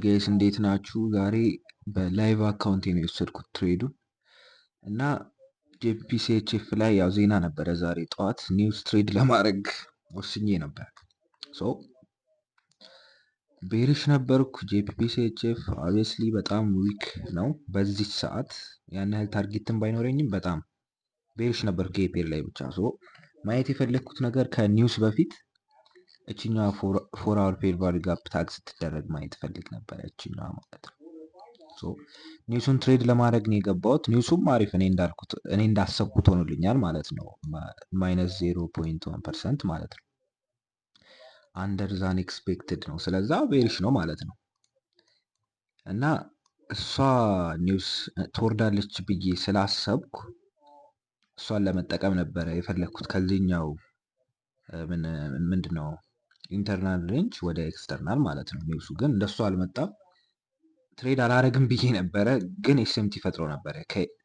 ጋይስ እንዴት ናችሁ? ዛሬ በላይቭ አካውንቴ ነው የወሰድኩት ትሬዱን እና ጄፒሲኤችኤፍ ላይ ያው ዜና ነበረ ዛሬ ጠዋት ኒውስ ትሬድ ለማድረግ ወስኜ ነበር። ሶ ቤሪሽ ነበርኩ። ጄፒሲኤችኤፍ ኦብቪየስሊ በጣም ዊክ ነው በዚህ ሰዓት። ያን ያህል ታርጌትን ባይኖረኝም በጣም ቤሪሽ ነበርኩ ጌፔር ላይ ብቻ። ሶ ማየት የፈለግኩት ነገር ከኒውስ በፊት እችኛዋ ፎር አወር ፔር ቫልዩ ጋፕ ታግ ስትደረግ ማየት ፈልግ ነበር። እችኛዋ ማለት ነው። ሶ ኒውሱን ትሬድ ለማድረግ ነው የገባሁት። ኒውሱም አሪፍ እኔ እንዳሰብኩት ሆኖልኛል ማለት ነው። ማይነስ 0.1% ማለት ነው። አንደር ዛን ኤክስፔክትድ ነው። ስለዛ ቤሪሽ ነው ማለት ነው። እና እሷ ኒውስ ትወርዳለች ብዬ ስላሰብኩ እሷን ለመጠቀም ነበረ የፈለግኩት ከዚህኛው ምንድነው ኢንተርናል ሬንጅ ወደ ኤክስተርናል ማለት ነው። ኒውሱ ግን እንደሱ አልመጣም። ትሬድ አላረግም ብዬ ነበረ፣ ግን ኤስኤምቲ ፈጥሮ ነበረ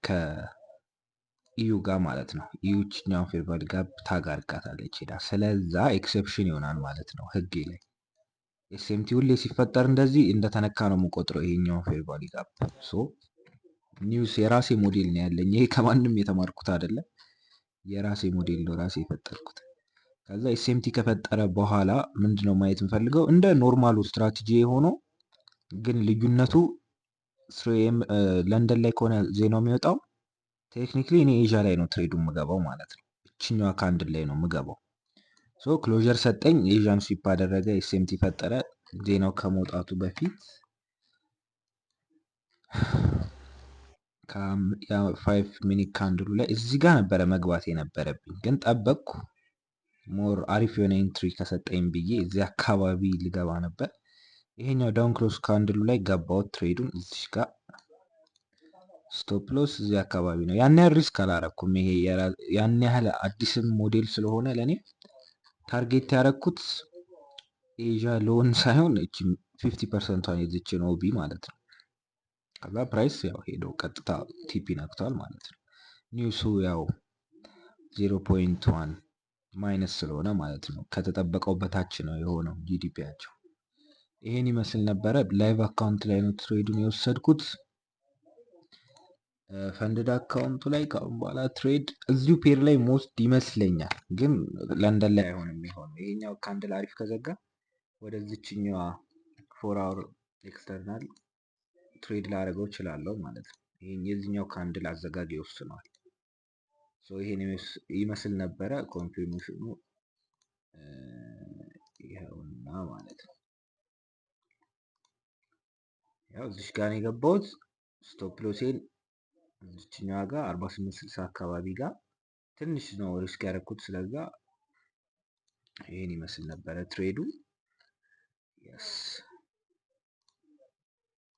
ከኢዩ ጋር ማለት ነው። ኢዩችኛውን ፌር ቫልዩ ጋፕ ታግ አድርጋታለች ሄዳ። ስለዛ ኤክሰፕሽን ይሆናል ማለት ነው ህጌ ላይ። ኤስኤምቲ ሁሌ ሲፈጠር እንደዚህ እንደተነካ ነው የምቆጥረው ይሄኛውን ፌር ቫልዩ ጋፕ። ሶ ኒውስ የራሴ ሞዴል ነው ያለኝ። ይሄ ከማንም የተማርኩት አይደለም፣ የራሴ ሞዴል ነው ራሴ የፈጠርኩት። ከዛ ኤስኤምቲ ከፈጠረ በኋላ ምንድነው ማየት የምፈልገው እንደ ኖርማሉ ስትራቴጂ የሆነው ግን ልዩነቱ ለንደን ላይ ከሆነ ዜናው የሚወጣው ቴክኒክሊ እኔ ኤዥያ ላይ ነው ትሬዱ የምገባው ማለት ነው። እችኛዋ ካንድል ላይ ነው የምገባው። ሶ ክሎዥር ሰጠኝ፣ ኤዥያን ስዊፕ አደረገ፣ ኤስኤምቲ ፈጠረ። ዜናው ከመውጣቱ በፊት ከ5 ሚኒት ካንድሉ ላይ እዚህ ጋር ነበረ መግባት የነበረብኝ፣ ግን ጠበቅኩ። ሞር አሪፍ የሆነ ኢንትሪ ከሰጠኝ ብዬ እዚህ አካባቢ ልገባ ነበር። ይሄኛው ዳውን ክሎስ ካንድሉ ላይ ገባሁት ትሬዱን። እዚህ ጋር ስቶፕ ሎስ እዚህ አካባቢ ነው። ያን ያህል ሪስክ አላረኩም። ይሄ ያን ያህል አዲስም ሞዴል ስለሆነ ለእኔ ታርጌት ያረኩት ኤዥያ ሎን ሳይሆን እቺ 50%ን የዚችን ኦቢ ማለት ነው። ከዛ ፕራይስ ያው ሄዶ ቀጥታ ቲፒ ነክቷል ማለት ነው። ኒውሱ ያው 0.1 ማይነስ ስለሆነ ማለት ነው ከተጠበቀው በታች ነው የሆነው ጂዲፒያቸው። ይሄን ይመስል ነበረ። ላይቭ አካውንት ላይ ነው ትሬዱን የወሰድኩት። ፈንድድ አካውንቱ ላይ ከአሁን በኋላ ትሬድ እዚሁ ፔር ላይ ሞስት ይመስለኛል፣ ግን ለንደን ላይ አይሆንም የሚሆን። ይሄኛው ካንድል አሪፍ ከዘጋ ወደዚችኛዋ 4 አወር ኤክስተርናል ትሬድ ላደርገው እችላለሁ ማለት ነው። ይሄን የዚህኛው ካንድል አዘጋጅ ይወስነዋል። ይሄን ይመስል ነበረ። ኮንፊርሜሽኑ ይኸውና ማለት ነው። ያው እዚሽ ጋር ነው የገባሁት። ስቶፕ ሎሴን እዚችኛዋ ጋር 4860 አካባቢ ጋር ትንሽ ነው ሪስክ ያደረኩት። ስለዛ ይሄን ይመስል ነበረ ትሬዱ። የስ